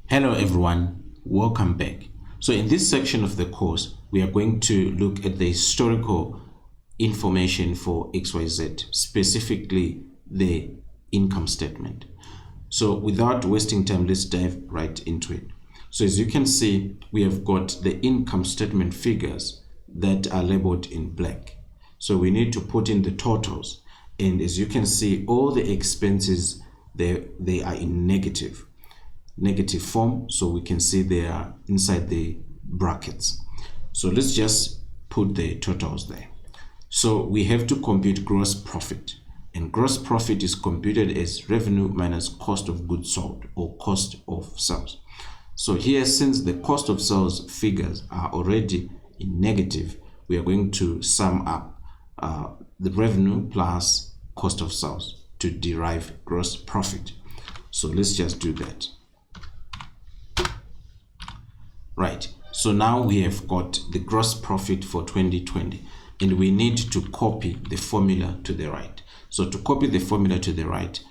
Hello everyone, welcome back. So in this section of the course, we are going to look at the historical information for XYZ, specifically the income statement. So without wasting time, let's dive right into it. So as you can see, we have got the income statement figures that are labeled in black. So we need to put in the totals. And as you can see, all the expenses, they are in negative form, so we can see they are inside the brackets. So let's just put the totals there. So we have to compute gross profit, and gross profit is computed as revenue minus cost of goods sold or cost of sales. So here, since the cost of sales figures are already in negative, we are going to sum up the revenue plus cost of sales to derive gross profit. So let's just do that. Right, so now we have got the gross profit for 2020, and we need to copy the formula to the right. So to copy the formula to the right,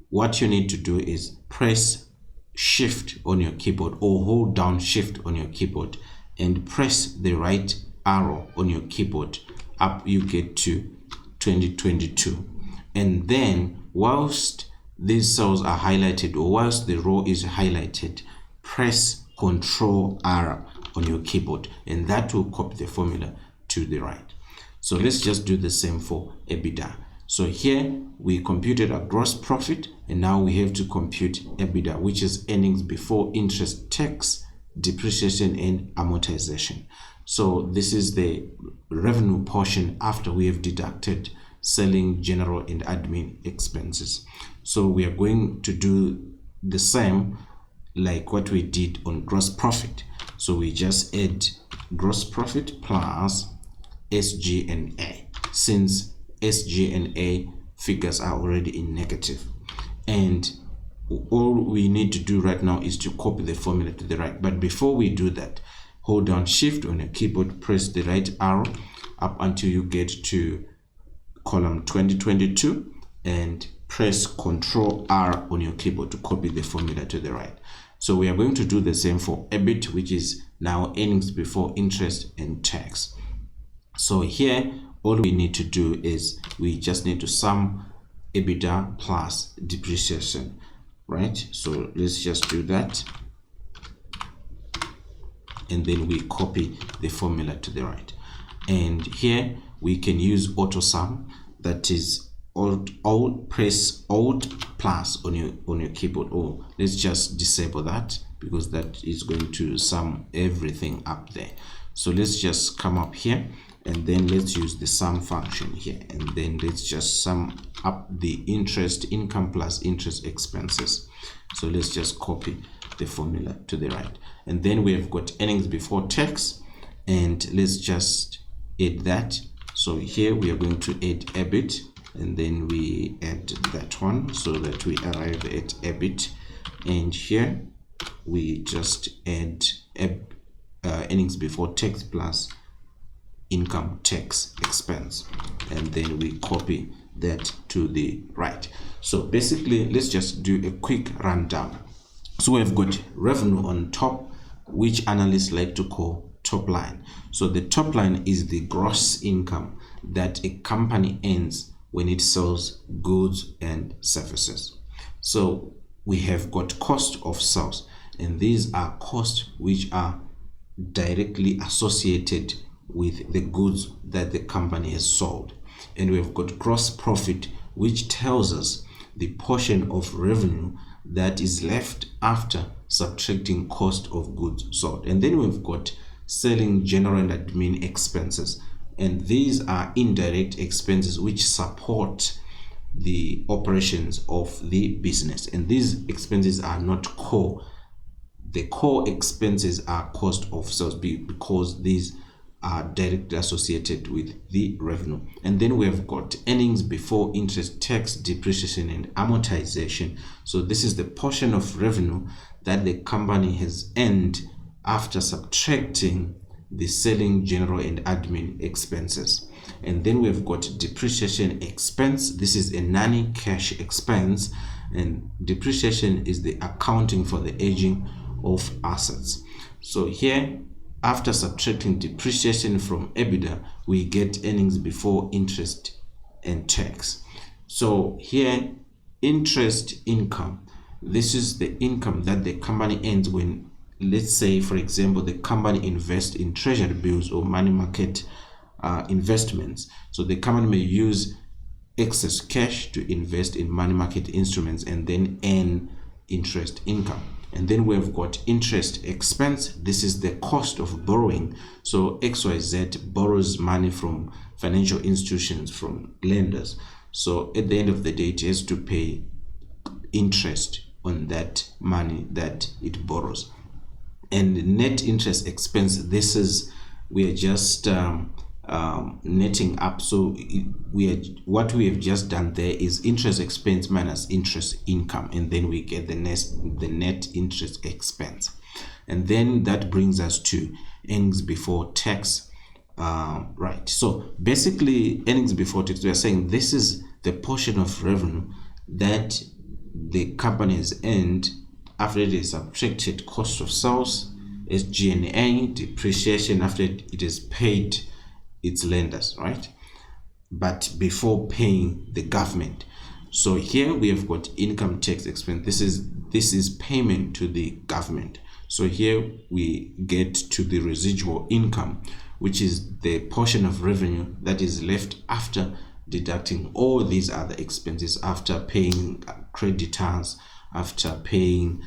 what you need to do is press Shift on your keyboard or hold down Shift on your keyboard and press the right arrow on your keyboard up you get to 2022. And then whilst these cells are highlighted or whilst the row is highlighted, press Control R on your keyboard, and that will copy the formula to the right. So let's just do the same for EBITDA. So here we computed our gross profit, and now we have to compute EBITDA, which is earnings before interest, tax, depreciation, and amortization. So this is the revenue portion after we have deducted selling, general, and admin expenses. So we are going to do the same like what we did on gross profit. So we just add gross profit plus SG&A, since SG&A figures are already in negative. And all we need to do right now is to copy the formula to the right. But before we do that, hold down Shift on your keyboard, press the right arrow up until you get to column 2022, and press Control R on your keyboard to copy the formula to the right. So we are going to do the same for EBIT, which is now earnings before interest and tax. So here, all we need to do is we just need to sum EBITDA plus depreciation, right? So let's just do that. And then we copy the formula to the right. And here we can use auto sum, that is press Alt plus on your keyboard, or let's just disable that because that is going to sum everything up there. So let's just come up here, and then let's use the sum function here, and then let's just sum up the interest income plus interest expenses. So let's just copy the formula to the right, and then we have got earnings before tax, and let's just add that. So here we are going to add EBIT, and then we add that one so that we arrive at EBIT, and here we just add earnings before tax plus income tax expense, and then we copy that to the right. So basically, let's just do a quick rundown. So we've got revenue on top, which analysts like to call top line. So the top line is the gross income that a company earns when it sells goods and services. So we have got cost of sales, and these are costs which are directly associated with the goods that the company has sold. And we've got gross profit, which tells us the portion of revenue that is left after subtracting cost of goods sold. And then we've got selling, general, and admin expenses, and these are indirect expenses which support the operations of the business, and these expenses are not core. The core expenses are cost of sales because these are directly associated with the revenue. And then we have got earnings before interest, tax, depreciation, and amortization. So this is the portion of revenue that the company has earned after subtracting the selling, general, and admin expenses. And then we've got depreciation expense. This is a non-cash expense, and depreciation is the accounting for the aging of assets. So here, after subtracting depreciation from EBITDA, we get earnings before interest and tax. So here, interest income, this is the income that the company earns when, let's say, for example, the company invests in treasury bills or money market investments. So the company may use excess cash to invest in money market instruments and then earn interest income. And then we've got interest expense. This is the cost of borrowing. So XYZ borrows money from financial institutions, from lenders. So at the end of the day, it has to pay interest on that money that it borrows. And net interest expense, this is, we are just netting up. So what we have just done there is interest expense minus interest income, and then we get the net interest expense. And then that brings us to earnings before tax. Right, so basically earnings before tax, we are saying this is the portion of revenue that the company has earned after it is subtracted cost of sales, SG&A, depreciation, after it is paid its lenders, right? But before paying the government. So here we have got income tax expense. This is payment to the government. So here we get to the residual income, which is the portion of revenue that is left after deducting all these other expenses, after paying creditors, after paying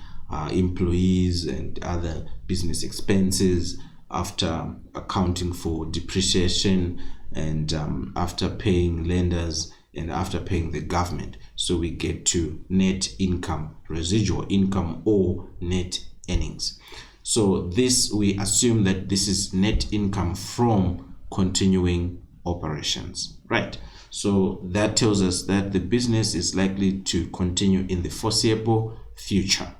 employees and other business expenses, after accounting for depreciation, and after paying lenders, and after paying the government. So we get to net income, residual income, or net earnings. So this, we assume that this is net income from continuing operations, right? So that tells us that the business is likely to continue in the foreseeable future.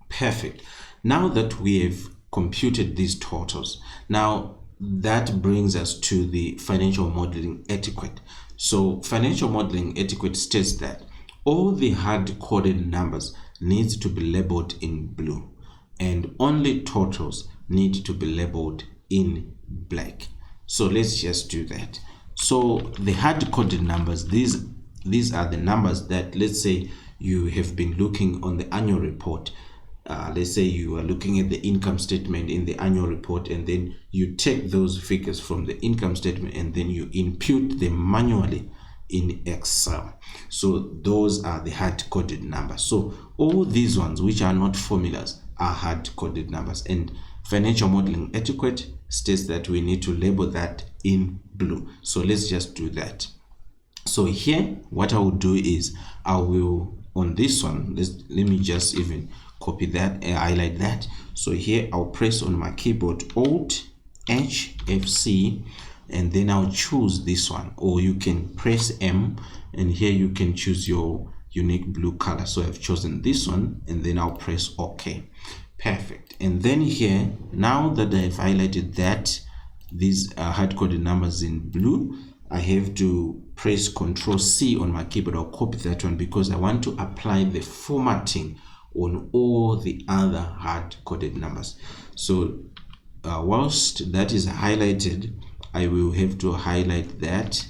Perfect. Now that we have computed these totals, now that brings us to the financial modeling etiquette. So financial modeling etiquette states that all the hard-coded numbers need to be labeled in blue, and only totals need to be labeled in black. So let's just do that. So the hard-coded numbers, these are the numbers that, let's say you have been looking on the annual report. Let's say you are looking at the income statement in the annual report, and then you take those figures from the income statement and then you input them manually in Excel. So those are the hard-coded numbers. So all these ones which are not formulas are hard-coded numbers, and financial modeling etiquette states that we need to label that in blue. So let's just do that. So here what I will do is I will, on this one, let me just even copy that and highlight that. So here I'll press on my keyboard Alt HFC, and then I'll choose this one, or you can press M, and here you can choose your unique blue color. So I've chosen this one, and then I'll press OK. Perfect. And then here, now that I've highlighted that these are hard-coded numbers in blue, I have to press Ctrl C on my keyboard. I'll copy that one because I want to apply the formatting on all the other hard-coded numbers. So whilst that is highlighted, I will have to highlight that,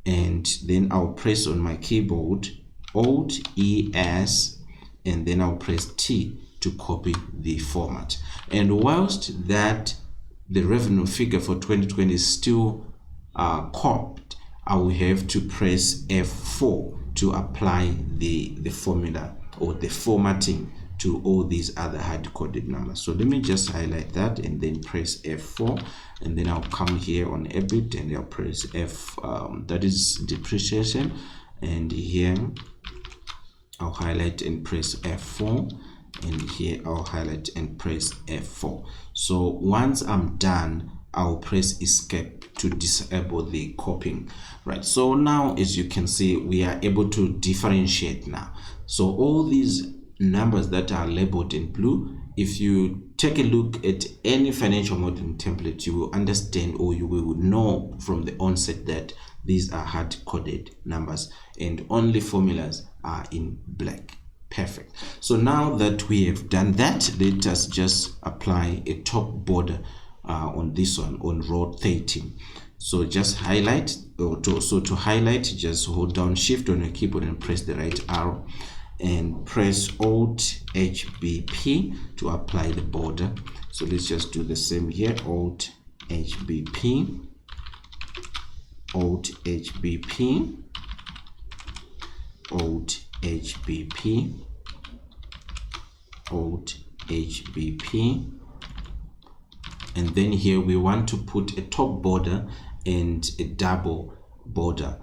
and then I'll press on my keyboard Alt ES, and then I'll press T to copy the format. And whilst that the revenue figure for 2020 is still copied, I will have to press F4 to apply the formula or the formatting to all these other hard-coded numbers. So let me just highlight that and then press F4, and then I'll come here on EBIT and I'll press F, that is depreciation, and here I'll highlight and press F4, and here I'll highlight and press F4. So once I'm done, I'll press escape to disable the copying. Right, so now as you can see, we are able to differentiate now. So all these numbers that are labeled in blue, if you take a look at any financial modeling template, you will understand, or you will know from the onset, that these are hard-coded numbers and only formulas are in black. Perfect. So now that we have done that, let us just apply a top border on this one, on row 13. So just highlight, to highlight, just hold down shift on your keyboard and press the right arrow and press Alt HBP to apply the border. So let's just do the same here, Alt HBP, Alt HBP, Alt HBP, Alt HBP, and then here we want to put a top border and a double border,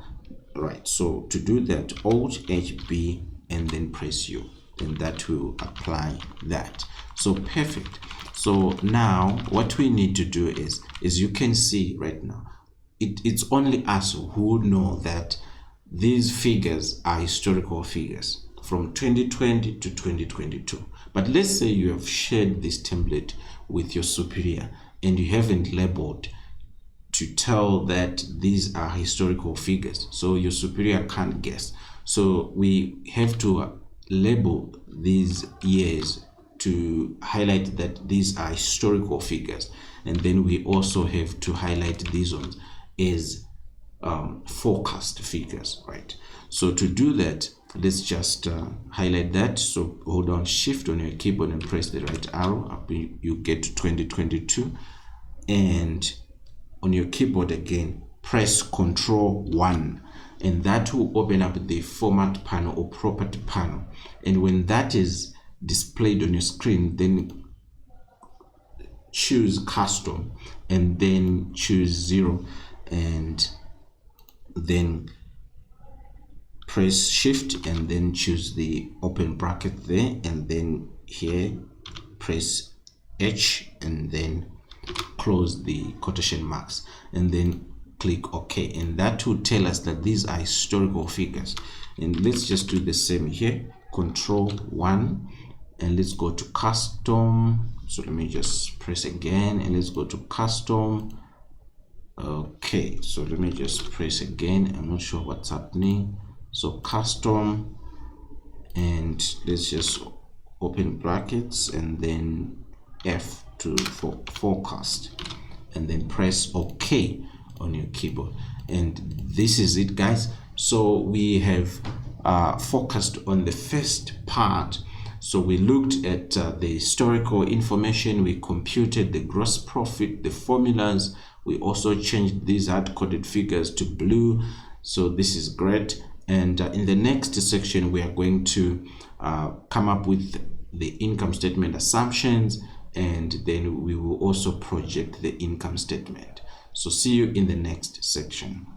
right? So to do that, Alt HB and then press U, and that will apply that. So perfect. So now what we need to do is you can see right now, it's only us who know that these figures are historical figures from 2020 to 2022. But let's say you have shared this template with your superior and you haven't labeled to tell that these are historical figures, so your superior can't guess. So we have to label these years to highlight that these are historical figures, and then we also have to highlight these ones as forecast figures, right? So to do that, let's just highlight that. So hold on shift on your keyboard and press the right arrow up, you get to 2022, and on your keyboard again press Ctrl+1, and that will open up the format panel or property panel. And when that is displayed on your screen, then choose custom and then choose 0, and then press shift and then choose the open bracket there, and then here press H and then close the quotation marks, and then click OK, and that will tell us that these are historical figures. And let's just do the same here, Ctrl+1, and let's go to custom. So let me just press again and let's go to custom. Okay, so let me just press again, I'm not sure what's happening. So custom, and let's just open brackets and then F for forecast, and then press OK on your keyboard. And this is it, guys. So we have focused on the first part. So we looked at the historical information, we computed the gross profit, the formulas, we also changed these hard-coded figures to blue. So this is great. And in the next section, we are going to come up with the income statement assumptions, and then we will also project the income statement. So see you in the next section.